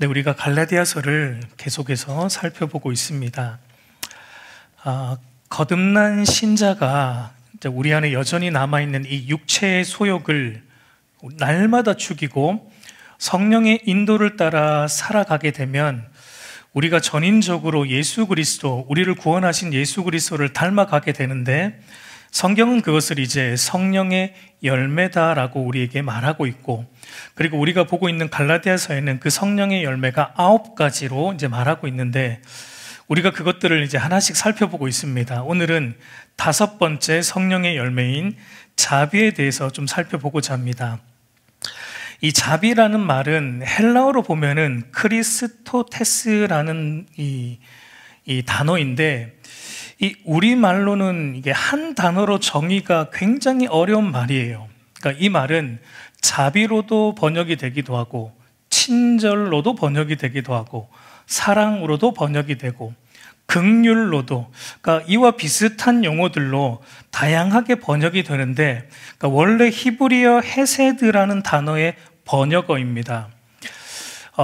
네, 우리가 갈라디아서를 계속해서 살펴보고 있습니다. 거듭난 신자가 우리 안에 여전히 남아있는 이 육체의 소욕을 날마다 죽이고 성령의 인도를 따라 살아가게 되면 우리가 전인적으로 예수 그리스도, 우리를 구원하신 예수 그리스도를 닮아가게 되는데, 성경은 그것을 이제 성령의 열매다라고 우리에게 말하고 있고, 그리고 우리가 보고 있는 갈라디아서에는 그 성령의 열매가 9가지로 이제 말하고 있는데, 우리가 그것들을 이제 하나씩 살펴보고 있습니다. 오늘은 5번째 성령의 열매인 자비에 대해서 좀 살펴보고자 합니다. 이 자비라는 말은 헬라어로 보면은 크리스토테스라는 이 단어인데, 이 우리말로는 이게 한 단어로 정의가 굉장히 어려운 말이에요. 그러니까 이 말은 자비로도 번역이 되기도 하고, 친절로도 번역이 되기도 하고, 사랑으로도 번역이 되고, 긍휼로도, 그러니까 이와 비슷한 용어들로 다양하게 번역이 되는데, 그러니까 원래 히브리어 헤세드라는 단어의 번역어입니다.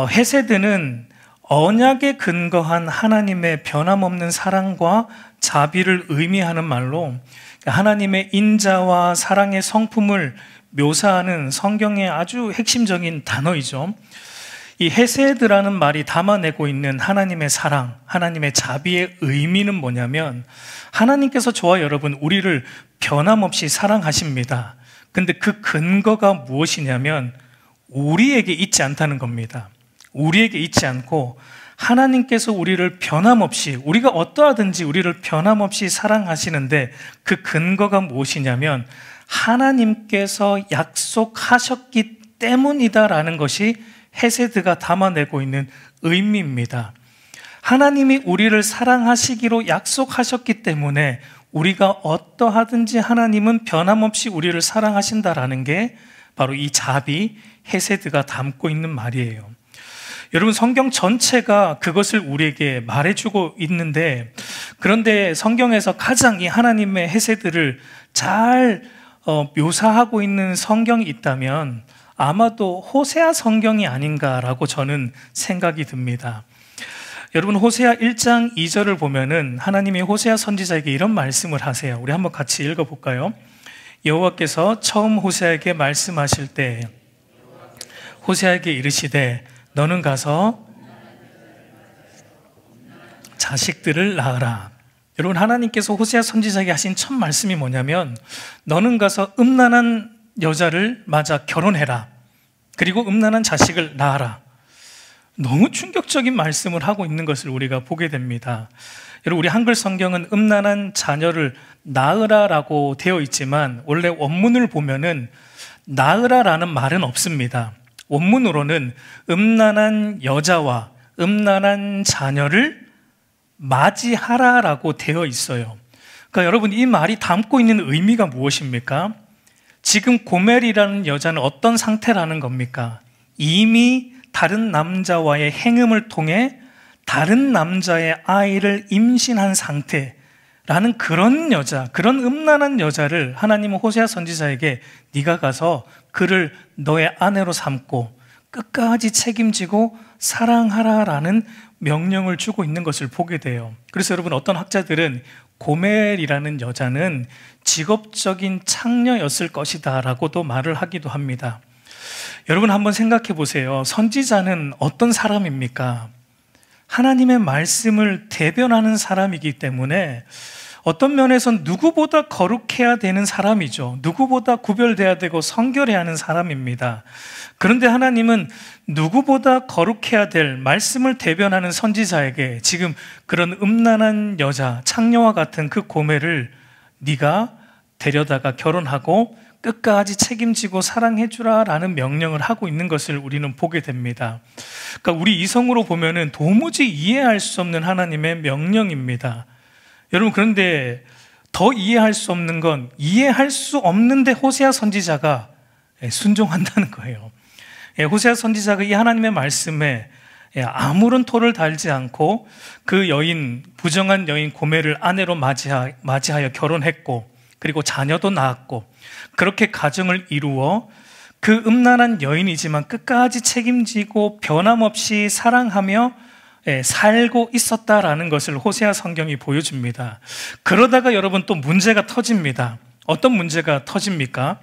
헤세드는 언약에 근거한 하나님의 변함없는 사랑과 자비를 의미하는 말로, 하나님의 인자와 사랑의 성품을 묘사하는 성경의 아주 핵심적인 단어이죠. 이 헤세드라는 말이 담아내고 있는 하나님의 사랑, 하나님의 자비의 의미는 뭐냐면, 하나님께서 저와 여러분 우리를 변함없이 사랑하십니다. 근데 그 근거가 무엇이냐면 우리에게 있지 않다는 겁니다. 우리에게 있지 않고 하나님께서 우리를 변함없이, 우리가 어떠하든지 우리를 변함없이 사랑하시는데, 그 근거가 무엇이냐면 하나님께서 약속하셨기 때문이다라는 것이 헤세드가 담아내고 있는 의미입니다. 하나님이 우리를 사랑하시기로 약속하셨기 때문에 우리가 어떠하든지 하나님은 변함없이 우리를 사랑하신다라는 게 바로 이 자비, 헤세드가 담고 있는 말이에요. 여러분, 성경 전체가 그것을 우리에게 말해주고 있는데, 그런데 성경에서 가장 이 하나님의 헤세드를 잘 묘사하고 있는 성경이 있다면 아마도 호세아 성경이 아닌가라고 저는 생각이 듭니다. 여러분, 호세아 1장 2절을 보면은 하나님이 호세아 선지자에게 이런 말씀을 하세요. 우리 한번 같이 읽어볼까요? 여호와께서 처음 호세아에게 말씀하실 때 호세아에게 이르시되 너는 가서 자식들을 낳으라. 여러분, 하나님께서 호세아 선지자에게 하신 첫 말씀이 뭐냐면 너는 가서 음란한 여자를 맞아 결혼해라. 그리고 음란한 자식을 낳아라. 너무 충격적인 말씀을 하고 있는 것을 우리가 보게 됩니다. 여러분, 우리 한글 성경은 음란한 자녀를 낳으라라고 되어 있지만 원래 원문을 보면은 낳으라라는 말은 없습니다. 원문으로는 음란한 여자와 음란한 자녀를 맞이하라라고 되어 있어요. 그러니까 여러분, 이 말이 담고 있는 의미가 무엇입니까? 지금 고멜이라는 여자는 어떤 상태라는 겁니까? 이미 다른 남자와의 행음을 통해 다른 남자의 아이를 임신한 상태라는 그런 여자, 그런 음란한 여자를 하나님은 호세아 선지자에게 네가 가서 그를 너의 아내로 삼고 끝까지 책임지고 사랑하라라는 명령을 주고 있는 것을 보게 돼요. 그래서 여러분, 어떤 학자들은 고멜이라는 여자는 직업적인 창녀였을 것이다 라고도 말을 하기도 합니다. 여러분, 한번 생각해 보세요. 선지자는 어떤 사람입니까? 하나님의 말씀을 대변하는 사람이기 때문에 어떤 면에선 누구보다 거룩해야 되는 사람이죠. 누구보다 구별돼야 되고 성결해야 하는 사람입니다. 그런데 하나님은 누구보다 거룩해야 될 말씀을 대변하는 선지자에게 지금 그런 음란한 여자, 창녀와 같은 그 고멜을 네가 데려다가 결혼하고 끝까지 책임지고 사랑해주라라는 명령을 하고 있는 것을 우리는 보게 됩니다. 그러니까 우리 이성으로 보면은 도무지 이해할 수 없는 하나님의 명령입니다. 여러분, 그런데 더 이해할 수 없는 건 이해할 수 없는데 호세아 선지자가 순종한다는 거예요. 호세아 선지자가 이 하나님의 말씀에 아무런 토를 달지 않고 그 여인, 부정한 여인 고멜을 아내로 맞이하여 결혼했고, 그리고 자녀도 낳았고, 그렇게 가정을 이루어 그 음란한 여인이지만 끝까지 책임지고 변함없이 사랑하며 살고 있었다라는 것을 호세아 성경이 보여줍니다. 그러다가 여러분 또 문제가 터집니다. 어떤 문제가 터집니까?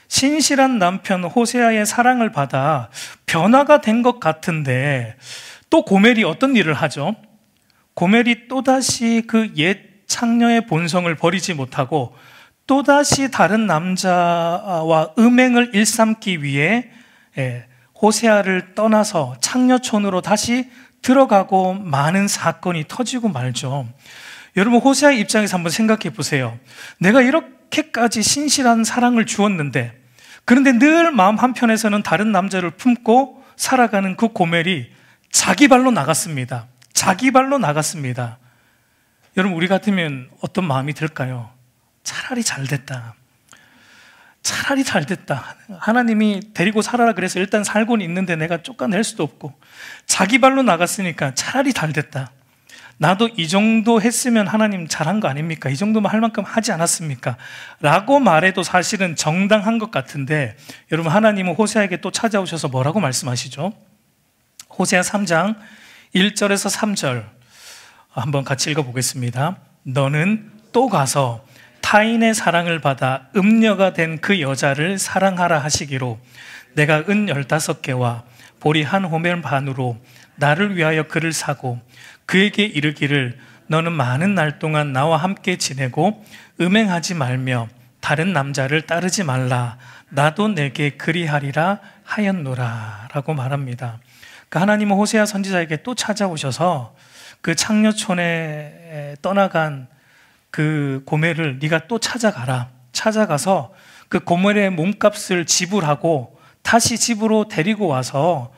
신실한 남편 호세아의 사랑을 받아 변화가 된 것 같은데 또 고멜이 어떤 일을 하죠? 고멜이 또다시 그 옛 창녀의 본성을 버리지 못하고 또다시 다른 남자와 음행을 일삼기 위해 호세아를 떠나서 창녀촌으로 다시 들어가고 많은 사건이 터지고 말죠. 여러분 호세아의 입장에서 한번 생각해 보세요. 내가 이렇게까지 신실한 사랑을 주었는데 그런데 늘 마음 한편에서는 다른 남자를 품고 살아가는 그 고멜이 자기 발로 나갔습니다. 자기 발로 나갔습니다. 여러분 우리 같으면 어떤 마음이 들까요? 차라리 잘 됐다. 차라리 잘 됐다. 하나님이 데리고 살아라 그래서 일단 살고는 있는데 내가 쫓아낼 수도 없고 자기 발로 나갔으니까 차라리 잘 됐다. 나도 이 정도 했으면 하나님 잘한 거 아닙니까? 이 정도만 할 만큼 하지 않았습니까? 라고 말해도 사실은 정당한 것 같은데 여러분 하나님은 호세아에게 또 찾아오셔서 뭐라고 말씀하시죠? 호세아 3장 1절에서 3절 한번 같이 읽어보겠습니다. 너는 또 가서 타인의 사랑을 받아 음녀가 된 그 여자를 사랑하라 하시기로 내가 은 15개와 보리 한 호멜 반으로 나를 위하여 그를 사고 그에게 이르기를 너는 많은 날 동안 나와 함께 지내고 음행하지 말며 다른 남자를 따르지 말라 나도 내게 그리하리라 하였노라 라고 말합니다. 그러니까 하나님은 호세아 선지자에게 또 찾아오셔서 그 창녀촌에 떠나간 그 고멜을 네가 또 찾아가라. 찾아가서 그 고멜의 몸값을 지불하고 다시 집으로 데리고 와서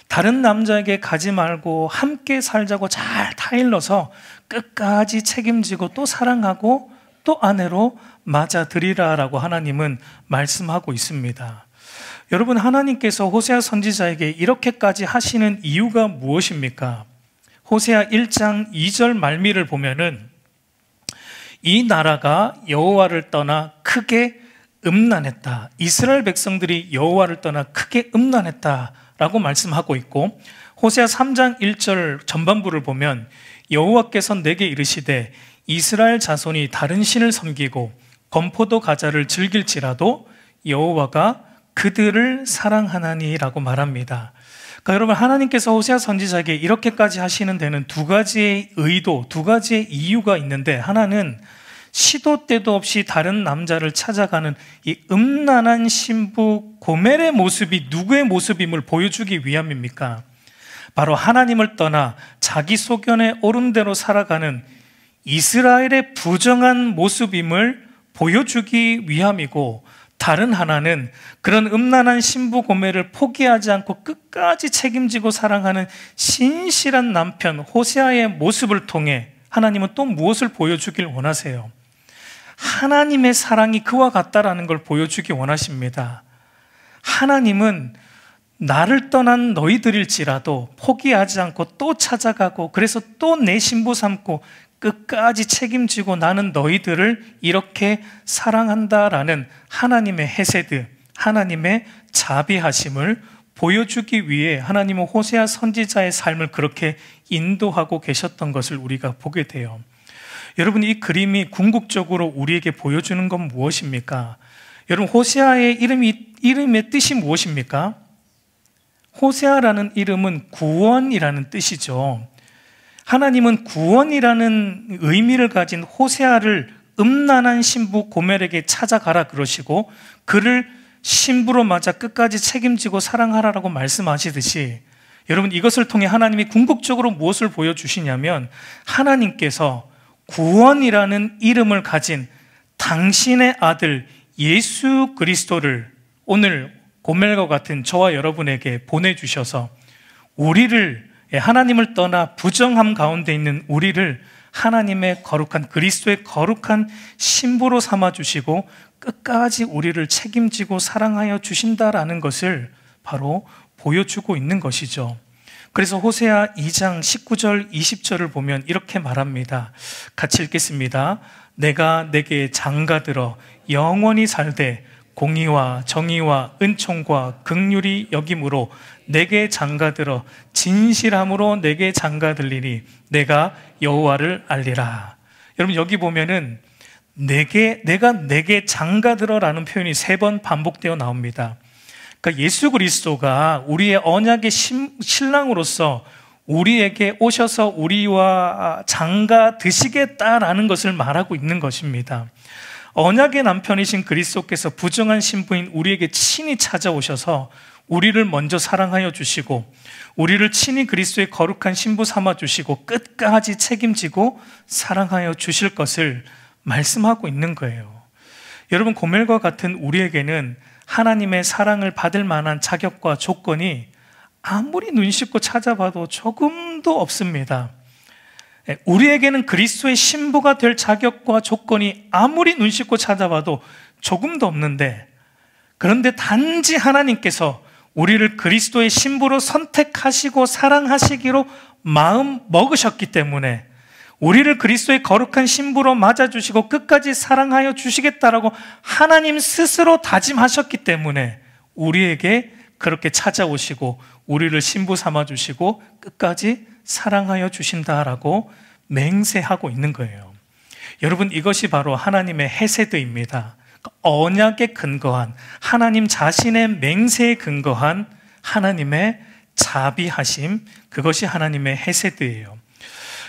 다른 남자에게 가지 말고 함께 살자고 잘 타일러서 끝까지 책임지고 또 사랑하고 또 아내로 맞아들이라라고 하나님은 말씀하고 있습니다. 여러분 하나님께서 호세아 선지자에게 이렇게까지 하시는 이유가 무엇입니까? 호세아 1장 2절 말미를 보면은 이 나라가 여호와를 떠나 크게 음란했다. 이스라엘 백성들이 여호와를 떠나 크게 음란했다라고 말씀하고 있고 호세아 3장 1절 전반부를 보면 여호와께서 내게 이르시되 이스라엘 자손이 다른 신을 섬기고 건포도 과자를 즐길지라도 여호와가 그들을 사랑하나니라고 말합니다. 그러니까 여러분 하나님께서 호세아 선지자에게 이렇게까지 하시는 데는 두 가지의 의도, 두 가지의 이유가 있는데 하나는 시도 때도 없이 다른 남자를 찾아가는 이 음란한 신부 고멜의 모습이 누구의 모습임을 보여주기 위함입니까? 바로 하나님을 떠나 자기 소견에 옳은 대로 살아가는 이스라엘의 부정한 모습임을 보여주기 위함이고 다른 하나는 그런 음란한 신부 고멜을 포기하지 않고 끝까지 책임지고 사랑하는 신실한 남편 호세아의 모습을 통해 하나님은 또 무엇을 보여주길 원하세요? 하나님의 사랑이 그와 같다라는 걸 보여주기 원하십니다. 하나님은 나를 떠난 너희들일지라도 포기하지 않고 또 찾아가고 그래서 또 내 신부 삼고 끝까지 책임지고 나는 너희들을 이렇게 사랑한다라는 하나님의 헤세드, 하나님의 자비하심을 보여주기 위해 하나님은 호세아 선지자의 삶을 그렇게 인도하고 계셨던 것을 우리가 보게 돼요. 여러분 이 그림이 궁극적으로 우리에게 보여주는 건 무엇입니까? 여러분 호세아의 이름의 뜻이 무엇입니까? 호세아라는 이름은 구원이라는 뜻이죠. 하나님은 구원이라는 의미를 가진 호세아를 음란한 신부 고멜에게 찾아가라 그러시고 그를 신부로 맞아 끝까지 책임지고 사랑하라라고 말씀하시듯이 여러분 이것을 통해 하나님이 궁극적으로 무엇을 보여주시냐면 하나님께서 구원이라는 이름을 가진 당신의 아들 예수 그리스도를 오늘 고멜과 같은 저와 여러분에게 보내주셔서 우리를 하나님을 떠나 부정함 가운데 있는 우리를 하나님의 거룩한 그리스도의 거룩한 신부로 삼아주시고 끝까지 우리를 책임지고 사랑하여 주신다라는 것을 바로 보여주고 있는 것이죠. 그래서 호세아 2장 19절 20절을 보면 이렇게 말합니다. 같이 읽겠습니다. 내가 내게 장가들어 영원히 살되 공의와 정의와 은총과 긍휼이 여김으로 내게 장가들어 진실함으로 내게 장가들리니 내가 여호와를 알리라. 여러분, 여기 보면은 내가 내게 장가들어라는 표현이 3번 반복되어 나옵니다. 그러니까 예수 그리스도가 우리의 언약의 신랑으로서 우리에게 오셔서 우리와 장가 드시겠다라는 것을 말하고 있는 것입니다. 언약의 남편이신 그리스도께서 부정한 신부인 우리에게 친히 찾아오셔서 우리를 먼저 사랑하여 주시고 우리를 친히 그리스도의 거룩한 신부 삼아 주시고 끝까지 책임지고 사랑하여 주실 것을 말씀하고 있는 거예요. 여러분, 고멜과 같은 우리에게는 하나님의 사랑을 받을 만한 자격과 조건이 아무리 눈 씻고 찾아봐도 조금도 없습니다. 우리에게는 그리스도의 신부가 될 자격과 조건이 아무리 눈 씻고 찾아봐도 조금도 없는데, 그런데 단지 하나님께서 우리를 그리스도의 신부로 선택하시고 사랑하시기로 마음 먹으셨기 때문에 우리를 그리스도의 거룩한 신부로 맞아주시고 끝까지 사랑하여 주시겠다라고 하나님 스스로 다짐하셨기 때문에 우리에게 그렇게 찾아오시고 우리를 신부 삼아주시고 끝까지 사랑하여 주신다라고 맹세하고 있는 거예요. 여러분, 이것이 바로 하나님의 헤세드입니다. 언약에 근거한, 하나님 자신의 맹세에 근거한 하나님의 자비하심, 그것이 하나님의 헤세드예요.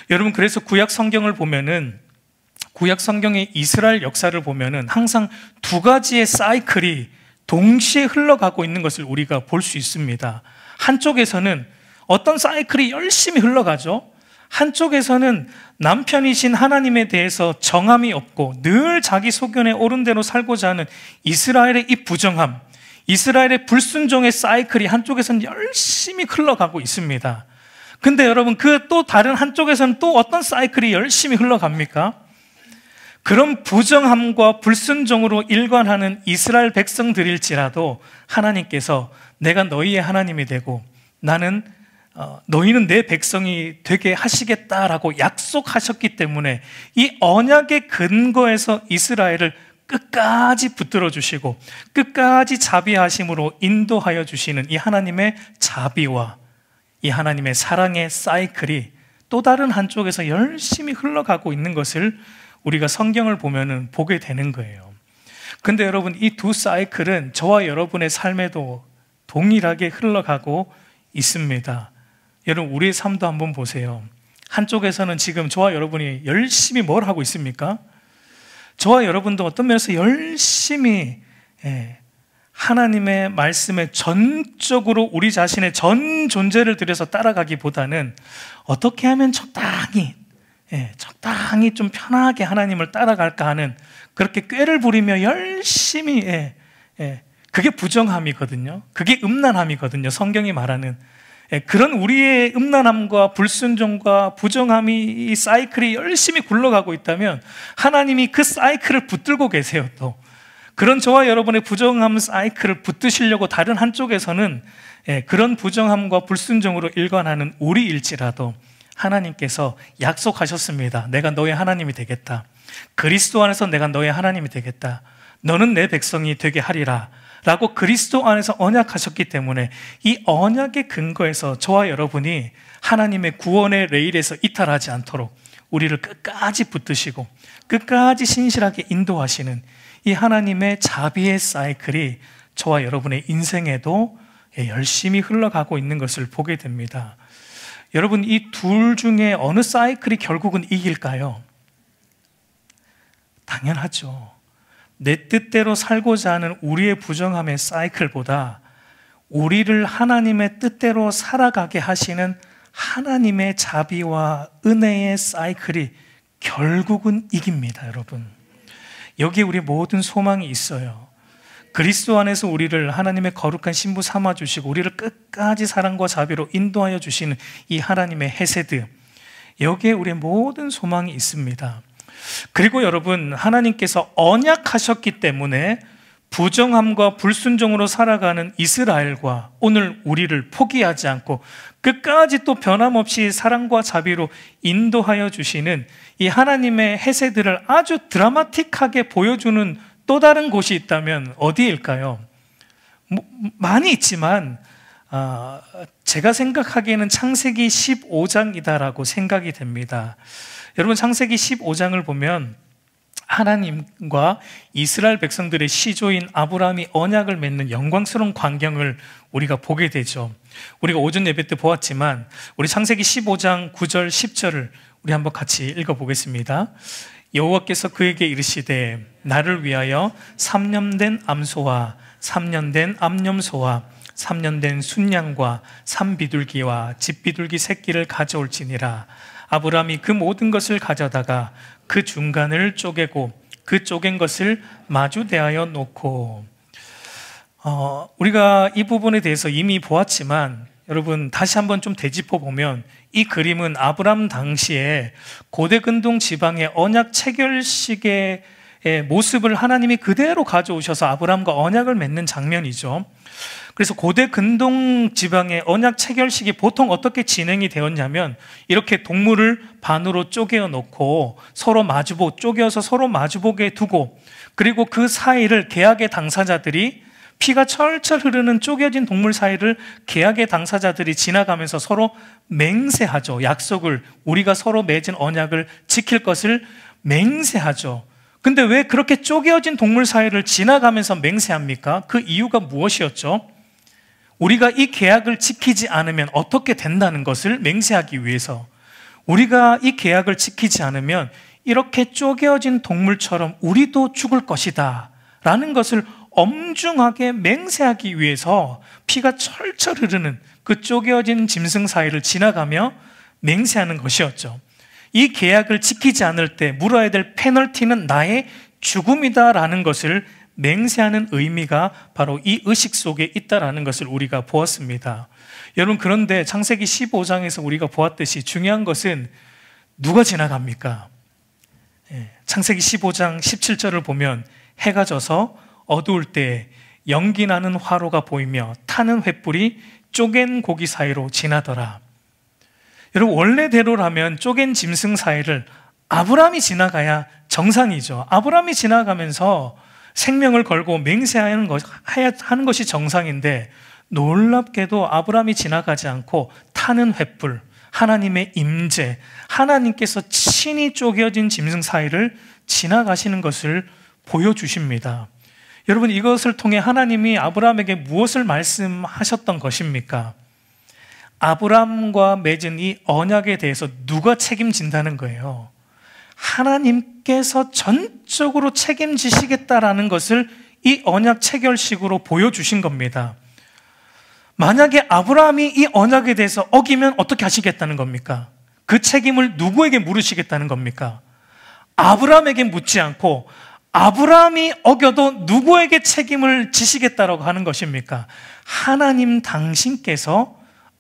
여러분, 그래서 구약 성경을 보면은, 구약 성경의 이스라엘 역사를 보면은 항상 2가지의 사이클이 동시에 흘러가고 있는 것을 우리가 볼 수 있습니다. 한쪽에서는 어떤 사이클이 열심히 흘러가죠. 한쪽에서는 남편이신 하나님에 대해서 정함이 없고 늘 자기 소견에 옳은 대로 살고자 하는 이스라엘의 이 부정함, 이스라엘의 불순종의 사이클이 한쪽에서는 열심히 흘러가고 있습니다. 근데 여러분, 그 또 다른 한쪽에서는 또 어떤 사이클이 열심히 흘러갑니까? 그런 부정함과 불순종으로 일관하는 이스라엘 백성들일지라도 하나님께서 내가 너희의 하나님이 되고 나는 너희는 내 백성이 되게 하시겠다라고 약속하셨기 때문에 이 언약의 근거에서 이스라엘을 끝까지 붙들어 주시고 끝까지 자비하심으로 인도하여 주시는 이 하나님의 자비와 이 하나님의 사랑의 사이클이 또 다른 한쪽에서 열심히 흘러가고 있는 것을 우리가 성경을 보면은 보게 되는 거예요. 근데 여러분, 이 2 사이클은 저와 여러분의 삶에도 동일하게 흘러가고 있습니다. 여러분, 우리의 삶도 한번 보세요. 한쪽에서는 지금 저와 여러분이 열심히 뭘 하고 있습니까? 저와 여러분도 어떤 면에서 열심히 하나님의 말씀에 전적으로 우리 자신의 전 존재를 들여서 따라가기보다는 어떻게 하면 적당히 좀 편하게 하나님을 따라갈까 하는, 그렇게 꾀를 부리며 열심히 그게 부정함이거든요. 그게 음란함이거든요. 성경이 말하는 그런 우리의 음란함과 불순종과 부정함이 이 사이클이 열심히 굴러가고 있다면 하나님이 그 사이클을 붙들고 계세요. 또 그런 저와 여러분의 부정함 사이클을 붙드시려고 다른 한쪽에서는 그런 부정함과 불순종으로 일관하는 우리일지라도 하나님께서 약속하셨습니다. 내가 너의 하나님이 되겠다. 그리스도 안에서 내가 너의 하나님이 되겠다. 너는 내 백성이 되게 하리라 라고 그리스도 안에서 언약하셨기 때문에 이 언약의 근거에서 저와 여러분이 하나님의 구원의 레일에서 이탈하지 않도록 우리를 끝까지 붙드시고 끝까지 신실하게 인도하시는 이 하나님의 자비의 사이클이 저와 여러분의 인생에도 열심히 흘러가고 있는 것을 보게 됩니다. 여러분, 이 둘 중에 어느 사이클이 결국은 이길까요? 당연하죠. 내 뜻대로 살고자 하는 우리의 부정함의 사이클보다 우리를 하나님의 뜻대로 살아가게 하시는 하나님의 자비와 은혜의 사이클이 결국은 이깁니다, 여러분. 여기에 우리 모든 소망이 있어요. 그리스도 안에서 우리를 하나님의 거룩한 신부 삼아주시고 우리를 끝까지 사랑과 자비로 인도하여 주시는 이 하나님의 헤세드, 여기에 우리의 모든 소망이 있습니다. 그리고 여러분, 하나님께서 언약하셨기 때문에 부정함과 불순종으로 살아가는 이스라엘과 오늘 우리를 포기하지 않고 끝까지 또 변함없이 사랑과 자비로 인도하여 주시는 이 하나님의 헤세드를 아주 드라마틱하게 보여주는 또 다른 곳이 있다면 어디일까요? 많이 있지만 제가 생각하기에는 창세기 15장이다라고 생각이 됩니다. 여러분, 창세기 15장을 보면 하나님과 이스라엘 백성들의 시조인 아브라함이 언약을 맺는 영광스러운 광경을 우리가 보게 되죠. 우리가 오전 예배 때 보았지만 우리 창세기 15장 9절 10절을 우리 한번 같이 읽어보겠습니다. 여호와께서 그에게 이르시되 나를 위하여 3년 된 암소와 3년 된 암염소와 3년 된 순양과 산비둘기와 집비둘기 새끼를 가져올지니라. 아브라함이 그 모든 것을 가져다가 그 중간을 쪼개고 그 쪼갠 것을 마주 대하여 놓고, 우리가 이 부분에 대해서 이미 보았지만 여러분 다시 한번 좀 되짚어 보면 이 그림은 아브라함 당시에 고대 근동 지방의 언약 체결식의 모습을 하나님이 그대로 가져오셔서 아브라함과 언약을 맺는 장면이죠. 그래서 고대 근동 지방의 언약 체결식이 보통 어떻게 진행이 되었냐면 이렇게 동물을 반으로 쪼개어 놓고 서로 쪼개어서 서로 마주보게 두고, 그리고 그 사이를 계약의 당사자들이, 피가 철철 흐르는 쪼개진 동물 사이를 계약의 당사자들이 지나가면서 서로 맹세하죠. 약속을, 우리가 서로 맺은 언약을 지킬 것을 맹세하죠. 근데 왜 그렇게 쪼개어진 동물 사이를 지나가면서 맹세합니까? 그 이유가 무엇이었죠? 우리가 이 계약을 지키지 않으면 어떻게 된다는 것을 맹세하기 위해서, 우리가 이 계약을 지키지 않으면 이렇게 쪼개어진 동물처럼 우리도 죽을 것이다 라는 것을 엄중하게 맹세하기 위해서 피가 철철 흐르는 그 쪼개어진 짐승 사이를 지나가며 맹세하는 것이었죠. 이 계약을 지키지 않을 때 물어야 될 페널티는 나의 죽음이다라는 것을 맹세하는 의미가 바로 이 의식 속에 있다라는 것을 우리가 보았습니다. 여러분, 그런데 창세기 15장에서 우리가 보았듯이 중요한 것은 누가 지나갑니까? 창세기 15장 17절을 보면 해가 져서 어두울 때 연기 나는 화로가 보이며 타는 횃불이 쪼갠 고기 사이로 지나더라. 여러분, 원래대로라면 쪼갠 짐승 사이를 아브라함이 지나가야 정상이죠. 아브라함이 지나가면서 생명을 걸고 맹세하는 것이 정상인데, 놀랍게도 아브라함이 지나가지 않고 타는 횃불, 하나님의 임재, 하나님께서 친히 쪼개어진 짐승 사이를 지나가시는 것을 보여주십니다. 여러분, 이것을 통해 하나님이 아브라함에게 무엇을 말씀하셨던 것입니까? 아브라함과 맺은 이 언약에 대해서 누가 책임진다는 거예요? 하나님께서 전적으로 책임지시겠다라는 것을 이 언약 체결식으로 보여주신 겁니다. 만약에 아브라함이 이 언약에 대해서 어기면 어떻게 하시겠다는 겁니까? 그 책임을 누구에게 물으시겠다는 겁니까? 아브라함에게 묻지 않고 아브라함이 어겨도 누구에게 책임을 지시겠다라고 하는 것입니까? 하나님 당신께서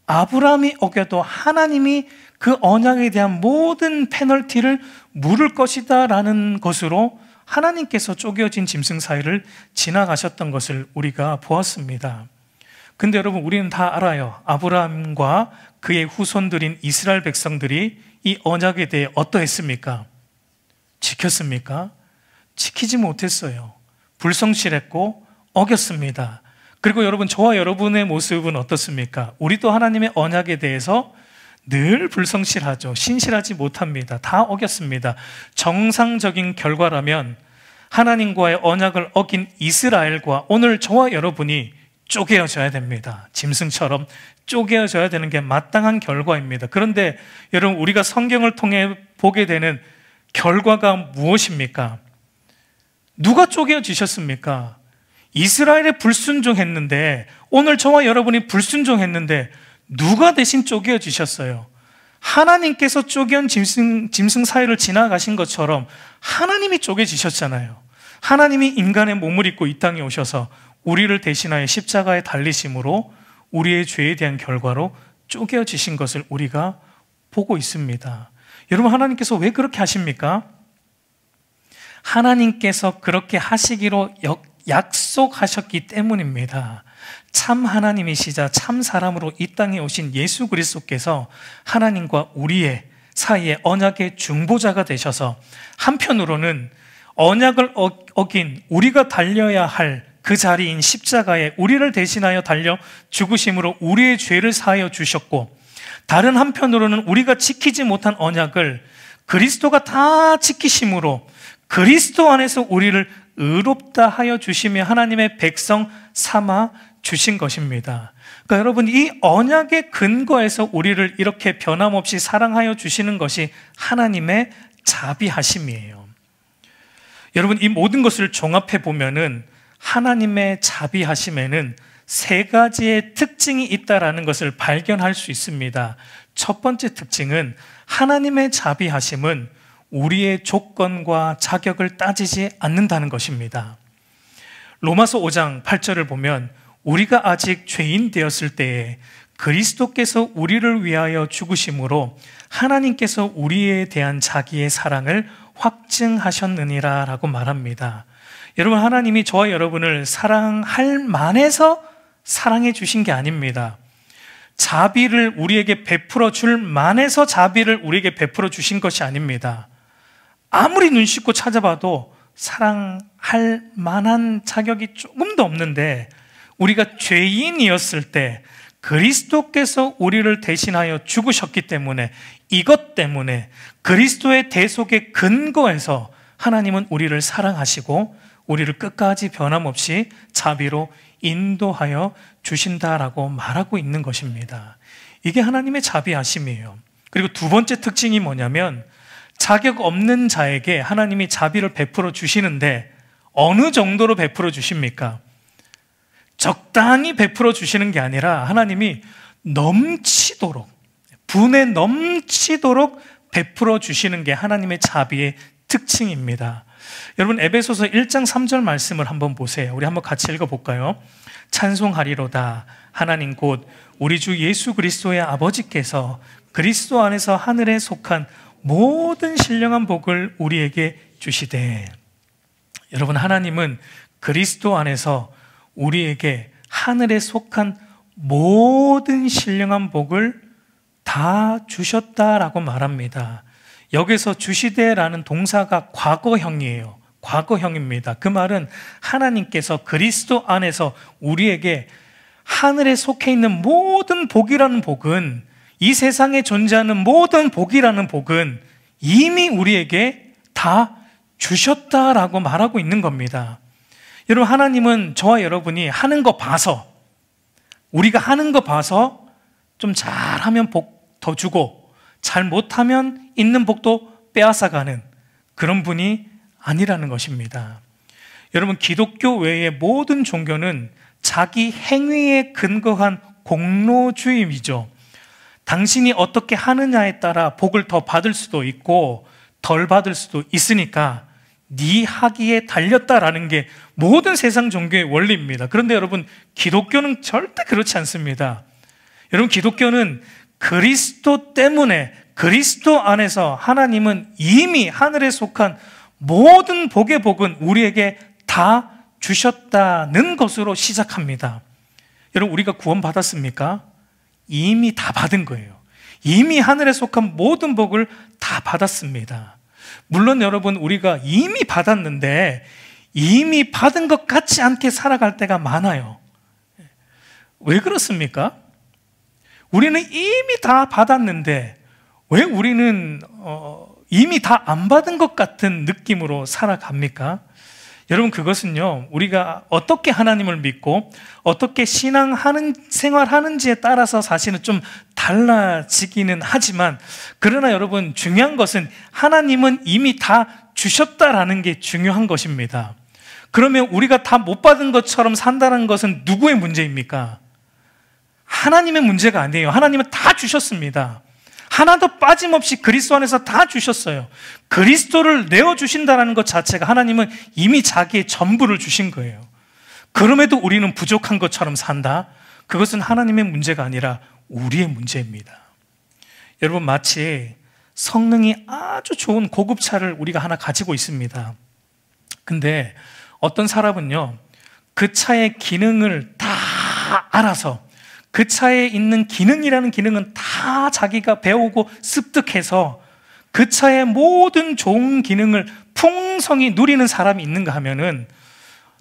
아브라함이 어겨도 하나님이 그 언약에 대한 모든 페널티를 물을 것이다 라는 것으로 하나님께서 쪼개어진 짐승 사이를 지나가셨던 것을 우리가 보았습니다. 근데 여러분, 우리는 다 알아요. 아브라함과 그의 후손들인 이스라엘 백성들이 이 언약에 대해 어떠했습니까? 지켰습니까? 지키지 못했어요. 불성실했고 어겼습니다. 그리고 여러분, 저와 여러분의 모습은 어떻습니까? 우리도 하나님의 언약에 대해서 늘 불성실하죠. 신실하지 못합니다. 다 어겼습니다. 정상적인 결과라면 하나님과의 언약을 어긴 이스라엘과 오늘 저와 여러분이 쪼개어져야 됩니다. 짐승처럼 쪼개어져야 되는 게 마땅한 결과입니다. 그런데 여러분, 우리가 성경을 통해 보게 되는 결과가 무엇입니까? 누가 쪼개어지셨습니까? 이스라엘에 불순종했는데, 오늘 저와 여러분이 불순종했는데 누가 대신 쪼개어지셨어요? 하나님께서 쪼개온 짐승 사이를 지나가신 것처럼 하나님이 쪼개지셨잖아요. 하나님이 인간의 몸을 입고 이 땅에 오셔서 우리를 대신하여 십자가에 달리심으로 우리의 죄에 대한 결과로 쪼개어지신 것을 우리가 보고 있습니다. 여러분, 하나님께서 왜 그렇게 하십니까? 하나님께서 그렇게 하시기로 약속하셨기 때문입니다. 참 하나님이시자 참 사람으로 이 땅에 오신 예수 그리스도께서 하나님과 우리의 사이에 언약의 중보자가 되셔서 한편으로는 언약을 어긴 우리가 달려야 할 그 자리인 십자가에 우리를 대신하여 달려 죽으심으로 우리의 죄를 사하여 주셨고, 다른 한편으로는 우리가 지키지 못한 언약을 그리스도가 다 지키심으로 그리스도 안에서 우리를 의롭다 하여 주시며 하나님의 백성 삼아 주신 것입니다. 그러니까 여러분, 이 언약의 근거에서 우리를 이렇게 변함없이 사랑하여 주시는 것이 하나님의 자비하심이에요. 여러분, 이 모든 것을 종합해 보면은 하나님의 자비하심에는 세 가지의 특징이 있다라는 것을 발견할 수 있습니다. 첫 번째 특징은 하나님의 자비하심은 우리의 조건과 자격을 따지지 않는다는 것입니다. 로마서 5장 8절을 보면 우리가 아직 죄인 되었을 때에 그리스도께서 우리를 위하여 죽으심으로 하나님께서 우리에 대한 자기의 사랑을 확증하셨느니라 라고 말합니다. 여러분, 하나님이 저와 여러분을 사랑할 만해서 사랑해 주신 게 아닙니다. 자비를 우리에게 베풀어 줄 만해서 자비를 우리에게 베풀어 주신 것이 아닙니다. 아무리 눈 씻고 찾아봐도 사랑할 만한 자격이 조금도 없는데, 우리가 죄인이었을 때 그리스도께서 우리를 대신하여 죽으셨기 때문에, 이것 때문에 그리스도의 대속의 근거에서 하나님은 우리를 사랑하시고 우리를 끝까지 변함없이 자비로 인도하여 주신다라고 말하고 있는 것입니다. 이게 하나님의 자비하심이에요. 그리고 두 번째 특징이 뭐냐면, 자격 없는 자에게 하나님이 자비를 베풀어 주시는데 어느 정도로 베풀어 주십니까? 적당히 베풀어 주시는 게 아니라 하나님이 넘치도록, 분에 넘치도록 베풀어 주시는 게 하나님의 자비의 특징입니다. 여러분, 에베소서 1장 3절 말씀을 한번 보세요. 우리 한번 같이 읽어볼까요? 찬송하리로다. 하나님 곧 우리 주 예수 그리스도의 아버지께서 그리스도 안에서 하늘에 속한 모든 신령한 복을 우리에게 주시되. 여러분, 하나님은 그리스도 안에서 우리에게 하늘에 속한 모든 신령한 복을 다 주셨다라고 말합니다. 여기서 주시되라는 동사가 과거형이에요. 과거형입니다. 그 말은 하나님께서 그리스도 안에서 우리에게 하늘에 속해 있는 모든 복이라는 복은, 이 세상에 존재하는 모든 복이라는 복은 이미 우리에게 다 주셨다라고 말하고 있는 겁니다. 여러분, 하나님은 저와 여러분이 하는 거 봐서, 우리가 하는 거 봐서 좀 잘하면 복 더 주고 잘 못하면 있는 복도 빼앗아가는 그런 분이 아니라는 것입니다. 여러분, 기독교 외의 모든 종교는 자기 행위에 근거한 공로주의이죠. 당신이 어떻게 하느냐에 따라 복을 더 받을 수도 있고 덜 받을 수도 있으니까 네 하기에 달렸다라는 게 모든 세상 종교의 원리입니다. 그런데 여러분, 기독교는 절대 그렇지 않습니다. 여러분, 기독교는 그리스도 때문에, 그리스도 안에서 하나님은 이미 하늘에 속한 모든 복의 복은 우리에게 다 주셨다는 것으로 시작합니다. 여러분, 우리가 구원받았습니까? 이미 다 받은 거예요. 이미 하늘에 속한 모든 복을 다 받았습니다. 물론 여러분, 우리가 이미 받았는데 이미 받은 것 같지 않게 살아갈 때가 많아요. 왜 그렇습니까? 우리는 이미 다 받았는데 왜 우리는 이미 다 안 받은 것 같은 느낌으로 살아갑니까? 여러분, 그것은요, 우리가 어떻게 하나님을 믿고 어떻게 신앙하는 생활하는지에 따라서 사실은 좀 달라지기는 하지만, 그러나 여러분, 중요한 것은 하나님은 이미 다 주셨다라는 게 중요한 것입니다. 그러면 우리가 다 못 받은 것처럼 산다는 것은 누구의 문제입니까? 하나님의 문제가 아니에요. 하나님은 다 주셨습니다. 하나도 빠짐없이 그리스도 안에서 다 주셨어요. 그리스도를 내어주신다는 것 자체가 하나님은 이미 자기의 전부를 주신 거예요. 그럼에도 우리는 부족한 것처럼 산다? 그것은 하나님의 문제가 아니라 우리의 문제입니다. 여러분, 마치 성능이 아주 좋은 고급차를 우리가 하나 가지고 있습니다. 근데 어떤 사람은요, 그 차의 기능을 다 알아서, 그 차에 있는 기능이라는 기능은 다 자기가 배우고 습득해서 그 차의 모든 좋은 기능을 풍성히 누리는 사람이 있는가 하면은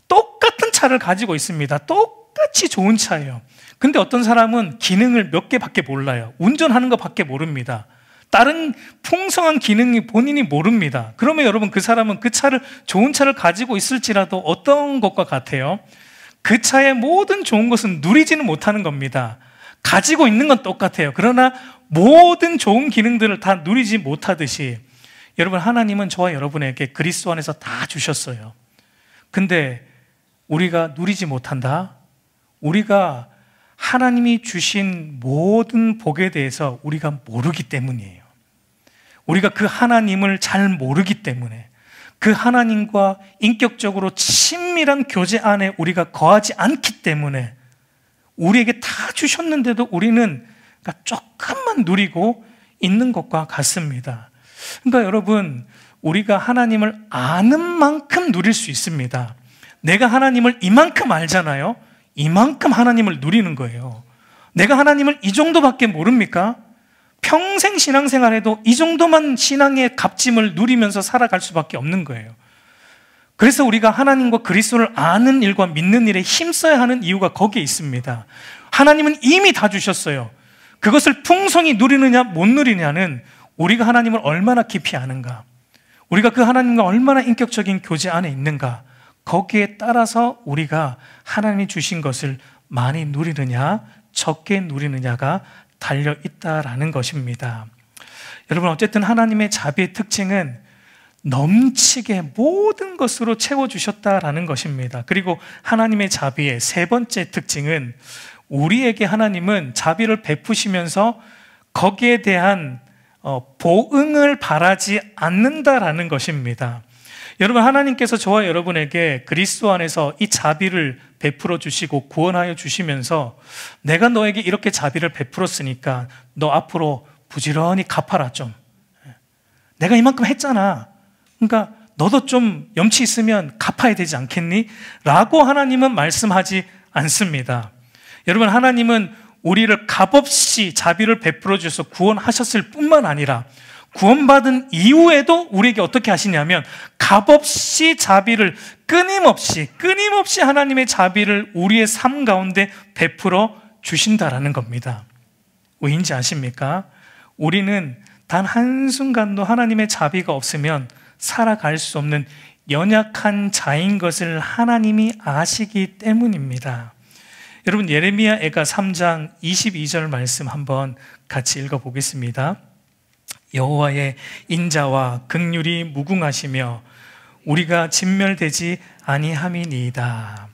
똑같은 차를 가지고 있습니다. 똑같이 좋은 차예요. 근데 어떤 사람은 기능을 몇 개밖에 몰라요. 운전하는 것밖에 모릅니다. 다른 풍성한 기능이 본인이 모릅니다. 그러면 여러분, 그 사람은 그 차를, 좋은 차를 가지고 있을지라도 어떤 것과 같아요? 그 차의 모든 좋은 것은 누리지는 못하는 겁니다. 가지고 있는 건 똑같아요. 그러나 모든 좋은 기능들을 다 누리지 못하듯이 여러분, 하나님은 저와 여러분에게 그리스도 안에서 다 주셨어요. 근데 우리가 누리지 못한다? 우리가 하나님이 주신 모든 복에 대해서 우리가 모르기 때문이에요. 우리가 그 하나님을 잘 모르기 때문에, 그 하나님과 인격적으로 친밀한 교제 안에 우리가 거하지 않기 때문에 우리에게 다 주셨는데도 우리는 조금만 누리고 있는 것과 같습니다. 그러니까 여러분, 우리가 하나님을 아는 만큼 누릴 수 있습니다. 내가 하나님을 이만큼 알잖아요. 이만큼 하나님을 누리는 거예요. 내가 하나님을 이 정도밖에 모릅니까? 평생 신앙생활해도 이 정도만 신앙의 값짐을 누리면서 살아갈 수밖에 없는 거예요. 그래서 우리가 하나님과 그리스도를 아는 일과 믿는 일에 힘써야 하는 이유가 거기에 있습니다. 하나님은 이미 다 주셨어요. 그것을 풍성히 누리느냐 못 누리느냐는 우리가 하나님을 얼마나 깊이 아는가, 우리가 그 하나님과 얼마나 인격적인 교제 안에 있는가, 거기에 따라서 우리가 하나님이 주신 것을 많이 누리느냐 적게 누리느냐가 달려있다라는 것입니다. 여러분, 어쨌든 하나님의 자비의 특징은 넘치게 모든 것으로 채워주셨다라는 것입니다. 그리고 하나님의 자비의 세 번째 특징은 우리에게 하나님은 자비를 베푸시면서 거기에 대한 보응을 바라지 않는다라는 것입니다. 여러분, 하나님께서 저와 여러분에게 그리스도 안에서 이 자비를 베풀어 주시고 구원하여 주시면서 내가 너에게 이렇게 자비를 베풀었으니까 너 앞으로 부지런히 갚아라 좀. 내가 이만큼 했잖아. 그러니까 너도 좀 염치 있으면 갚아야 되지 않겠니? 라고 하나님은 말씀하지 않습니다. 여러분, 하나님은 우리를 값없이 자비를 베풀어 주셔서 구원하셨을 뿐만 아니라 구원받은 이후에도 우리에게 어떻게 하시냐면 값없이 자비를 끊임없이 하나님의 자비를 우리의 삶 가운데 베풀어 주신다라는 겁니다. 왜인지 아십니까? 우리는 단 한순간도 하나님의 자비가 없으면 살아갈 수 없는 연약한 자인 것을 하나님이 아시기 때문입니다. 여러분, 예레미야애가 3장 22절 말씀 한번 같이 읽어보겠습니다. 여호와의 인자와 긍휼이 무궁하시며 우리가 진멸되지 아니함이니이다.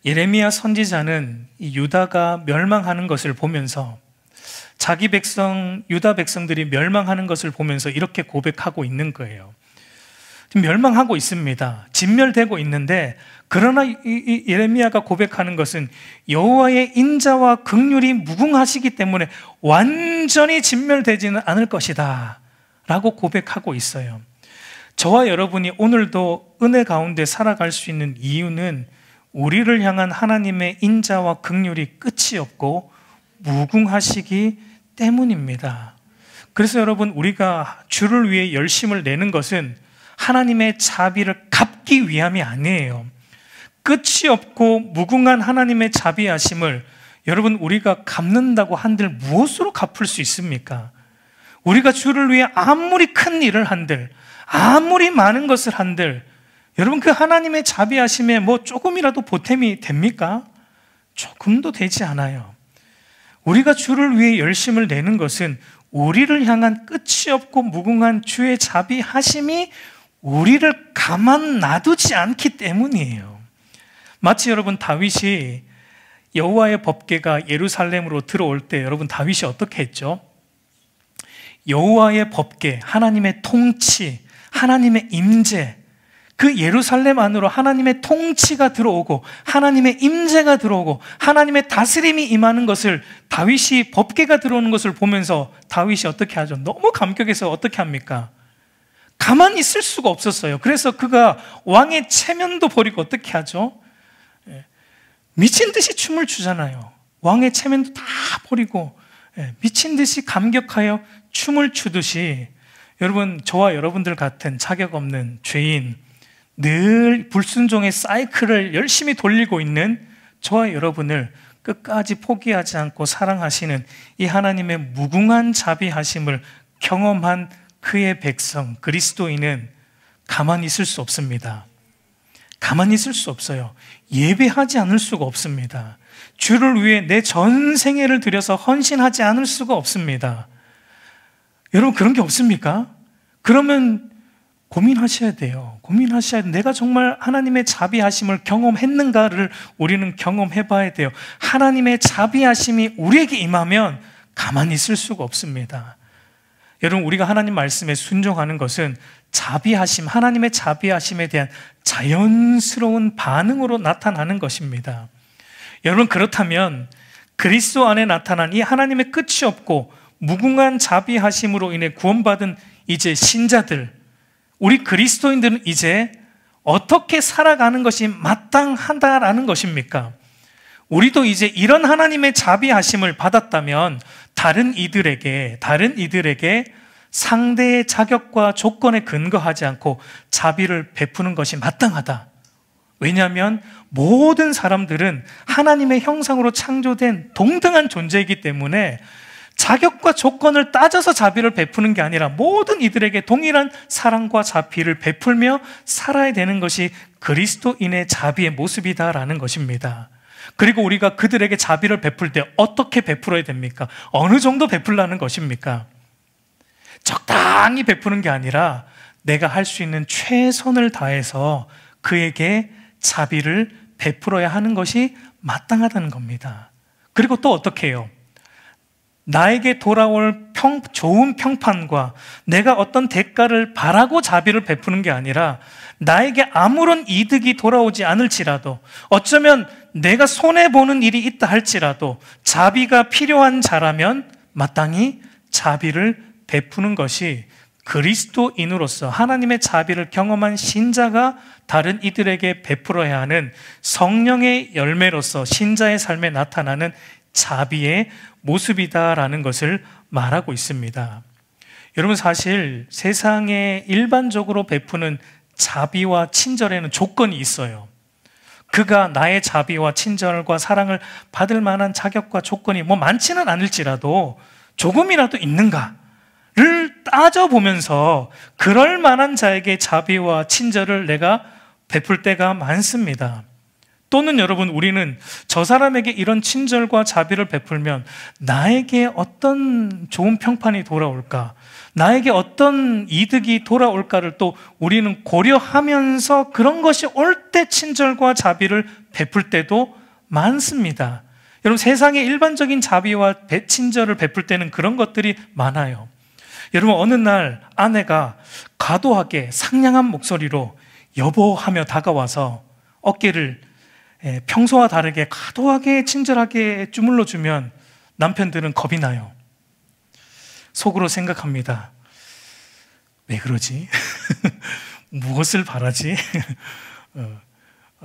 예레미야 선지자는 유다가 멸망하는 것을 보면서 자기 백성, 유다 백성들이 멸망하는 것을 보면서 이렇게 고백하고 있는 거예요. 지금 멸망하고 있습니다. 진멸되고 있는데, 그러나 이 예레미야가 고백하는 것은 여호와의 인자와 긍휼이 무궁하시기 때문에 완전히 진멸되지는 않을 것이다 라고 고백하고 있어요. 저와 여러분이 오늘도 은혜 가운데 살아갈 수 있는 이유는 우리를 향한 하나님의 인자와 긍휼이 끝이 없고 무궁하시기 때문입니다. 그래서 여러분, 우리가 주를 위해 열심을 내는 것은 하나님의 자비를 갚기 위함이 아니에요. 끝이 없고 무궁한 하나님의 자비하심을 여러분, 우리가 갚는다고 한들 무엇으로 갚을 수 있습니까? 우리가 주를 위해 아무리 큰 일을 한들, 아무리 많은 것을 한들, 여러분, 그 하나님의 자비하심에 뭐 조금이라도 보탬이 됩니까? 조금도 되지 않아요. 우리가 주를 위해 열심을 내는 것은 우리를 향한 끝이 없고 무궁한 주의 자비하심이 우리를 가만 놔두지 않기 때문이에요. 마치 여러분, 다윗이 여호와의 법궤가 예루살렘으로 들어올 때 여러분, 다윗이 어떻게 했죠? 여호와의 법궤, 하나님의 통치, 하나님의 임재, 그 예루살렘 안으로 하나님의 통치가 들어오고 하나님의 임재가 들어오고 하나님의 다스림이 임하는 것을, 다윗이 법궤가 들어오는 것을 보면서 다윗이 어떻게 하죠? 너무 감격해서 어떻게 합니까? 가만히 있을 수가 없었어요. 그래서 그가 왕의 체면도 버리고 어떻게 하죠? 미친 듯이 춤을 추잖아요. 왕의 체면도 다 버리고 미친 듯이 감격하여 춤을 추듯이 여러분, 저와 여러분들 같은 자격 없는 죄인, 늘 불순종의 사이클을 열심히 돌리고 있는 저와 여러분을 끝까지 포기하지 않고 사랑하시는 이 하나님의 무궁한 자비하심을 경험한 그의 백성, 그리스도인은 가만히 있을 수 없습니다. 가만히 있을 수 없어요. 예배하지 않을 수가 없습니다. 주를 위해 내 전생애를 들여서 헌신하지 않을 수가 없습니다. 여러분, 그런 게 없습니까? 그러면 고민하셔야 돼요. 고민하셔야 돼요. 내가 정말 하나님의 자비하심을 경험했는가를 우리는 경험해 봐야 돼요. 하나님의 자비하심이 우리에게 임하면 가만히 있을 수가 없습니다. 여러분, 우리가 하나님 말씀에 순종하는 것은 자비하심, 하나님의 자비하심에 대한 자연스러운 반응으로 나타나는 것입니다. 여러분, 그렇다면 그리스도 안에 나타난 이 하나님의 끝이 없고 무궁한 자비하심으로 인해 구원받은 이제 신자들, 우리 그리스도인들은 이제 어떻게 살아가는 것이 마땅하다라는 것입니까? 우리도 이제 이런 하나님의 자비하심을 받았다면 다른 이들에게 상대의 자격과 조건에 근거하지 않고 자비를 베푸는 것이 마땅하다. 왜냐하면 모든 사람들은 하나님의 형상으로 창조된 동등한 존재이기 때문에 자격과 조건을 따져서 자비를 베푸는 게 아니라 모든 이들에게 동일한 사랑과 자비를 베풀며 살아야 되는 것이 그리스도인의 자비의 모습이다라는 것입니다. 그리고 우리가 그들에게 자비를 베풀 때 어떻게 베풀어야 됩니까? 어느 정도 베풀라는 것입니까? 적당히 베푸는 게 아니라 내가 할 수 있는 최선을 다해서 그에게 자비를 베풀어야 하는 것이 마땅하다는 겁니다. 그리고 또 어떻게 해요? 나에게 돌아올 좋은 평판과 내가 어떤 대가를 바라고 자비를 베푸는 게 아니라 나에게 아무런 이득이 돌아오지 않을지라도, 어쩌면 내가 손해보는 일이 있다 할지라도 자비가 필요한 자라면 마땅히 자비를 베푸는 것이 그리스도인으로서 하나님의 자비를 경험한 신자가 다른 이들에게 베풀어야 하는 성령의 열매로서 신자의 삶에 나타나는 자비의 모습이다라는 것을 말하고 있습니다. 여러분, 사실 세상에 일반적으로 베푸는 자비와 친절에는 조건이 있어요. 그가 나의 자비와 친절과 사랑을 받을 만한 자격과 조건이 많지는 않을지라도 조금이라도 있는가를 따져보면서 그럴 만한 자에게 자비와 친절을 내가 베풀 때가 많습니다. 또는 여러분, 우리는 저 사람에게 이런 친절과 자비를 베풀면 나에게 어떤 좋은 평판이 돌아올까, 나에게 어떤 이득이 돌아올까를 또 우리는 고려하면서 그런 것이 올 때 친절과 자비를 베풀 때도 많습니다. 여러분, 세상의 일반적인 자비와 친절을 베풀 때는 그런 것들이 많아요. 여러분, 어느 날 아내가 과도하게 상냥한 목소리로 여보 하며 다가와서 어깨를 평소와 다르게 과도하게 친절하게 주물러 주면 남편들은 겁이 나요. 속으로 생각합니다. 왜 그러지? 무엇을 바라지?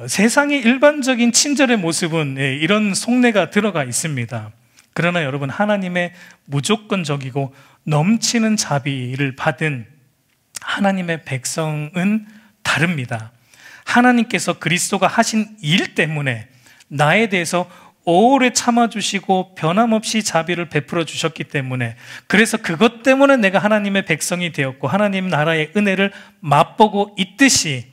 세상의 일반적인 친절의 모습은 이런 속내가 들어가 있습니다. 그러나 여러분, 하나님의 무조건적이고 넘치는 자비를 받은 하나님의 백성은 다릅니다. 하나님께서 그리스도가 하신 일 때문에 나에 대해서 오래 참아주시고 변함없이 자비를 베풀어 주셨기 때문에, 그래서 그것 때문에 내가 하나님의 백성이 되었고 하나님 나라의 은혜를 맛보고 있듯이,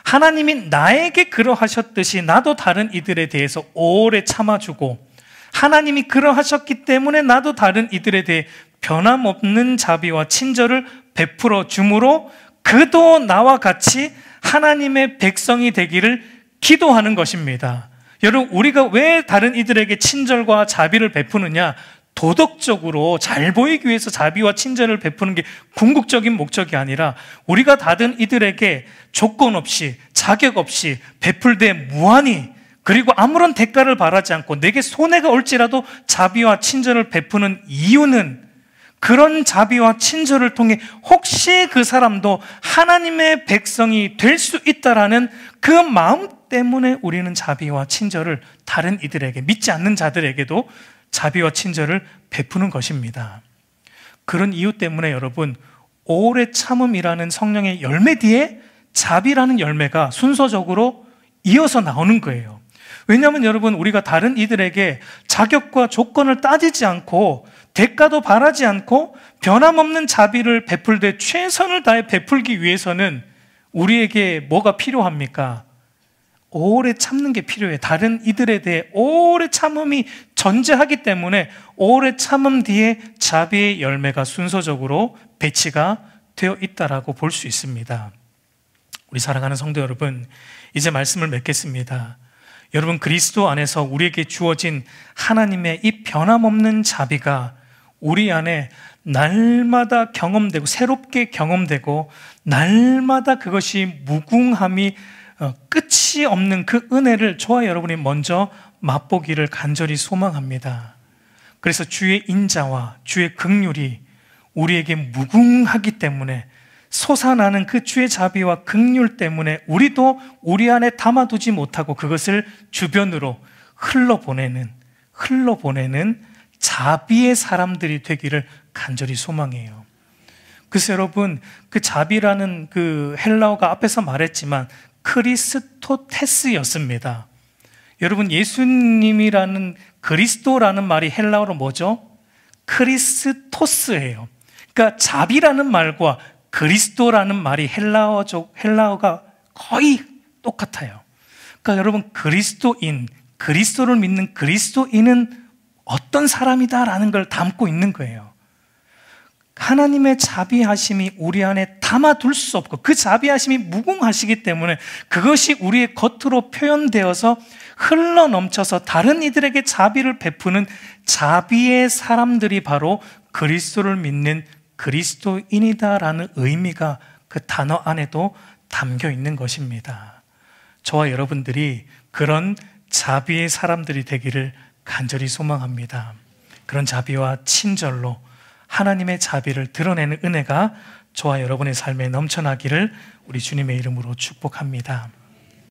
하나님이 나에게 그러하셨듯이 나도 다른 이들에 대해서 오래 참아주고, 하나님이 그러하셨기 때문에 나도 다른 이들에 대해 변함없는 자비와 친절을 베풀어 주므로 그도 나와 같이 하나님의 백성이 되기를 기도하는 것입니다. 여러분, 우리가 왜 다른 이들에게 친절과 자비를 베푸느냐? 도덕적으로 잘 보이기 위해서 자비와 친절을 베푸는 게 궁극적인 목적이 아니라, 우리가 다른 이들에게 조건 없이 자격 없이 베풀되 무한히, 그리고 아무런 대가를 바라지 않고 내게 손해가 올지라도 자비와 친절을 베푸는 이유는, 그런 자비와 친절을 통해 혹시 그 사람도 하나님의 백성이 될 수 있다라는 그 마음 때문에 우리는 자비와 친절을 다른 이들에게, 믿지 않는 자들에게도 자비와 친절을 베푸는 것입니다. 그런 이유 때문에 여러분, 오래 참음이라는 성령의 열매 뒤에 자비라는 열매가 순서적으로 이어서 나오는 거예요. 왜냐하면 여러분, 우리가 다른 이들에게 자격과 조건을 따지지 않고 대가도 바라지 않고 변함없는 자비를 베풀되 최선을 다해 베풀기 위해서는 우리에게 뭐가 필요합니까? 오래 참는 게 필요해요. 다른 이들에 대해 오래 참음이 전제하기 때문에 오래 참음 뒤에 자비의 열매가 순서적으로 배치가 되어 있다라고 볼 수 있습니다. 우리 사랑하는 성도 여러분, 이제 말씀을 맺겠습니다. 여러분, 그리스도 안에서 우리에게 주어진 하나님의 이 변함없는 자비가 우리 안에 날마다 경험되고 새롭게 경험되고 날마다 그것이 무궁함이 끝이 없는 그 은혜를 저와 여러분이 먼저 맛보기를 간절히 소망합니다. 그래서 주의 인자와 주의 긍휼이 우리에게 무궁하기 때문에 솟아나는 그 주의 자비와 긍휼 때문에 우리도 우리 안에 담아두지 못하고 그것을 주변으로 흘러보내는 자비의 사람들이 되기를 간절히 소망해요. 그래서 여러분, 그 자비라는 그 헬라어가 앞에서 말했지만 크리스토테스였습니다. 여러분, 예수님이라는 그리스도라는 말이 헬라어로 뭐죠? 크리스토스예요. 그러니까 자비라는 말과 그리스도라는 말이 헬라어가 거의 똑같아요. 그러니까 여러분, 그리스도를 믿는 그리스도인은 어떤 사람이다라는 걸 담고 있는 거예요. 하나님의 자비하심이 우리 안에 담아둘 수 없고 그 자비하심이 무궁하시기 때문에 그것이 우리의 겉으로 표현되어서 흘러넘쳐서 다른 이들에게 자비를 베푸는 자비의 사람들이 바로 그리스도를 믿는 그리스도인이다라는 의미가 그 단어 안에도 담겨 있는 것입니다. 저와 여러분들이 그런 자비의 사람들이 되기를 간절히 소망합니다. 그런 자비와 친절로 하나님의 자비를 드러내는 은혜가 저와 여러분의 삶에 넘쳐나기를 우리 주님의 이름으로 축복합니다.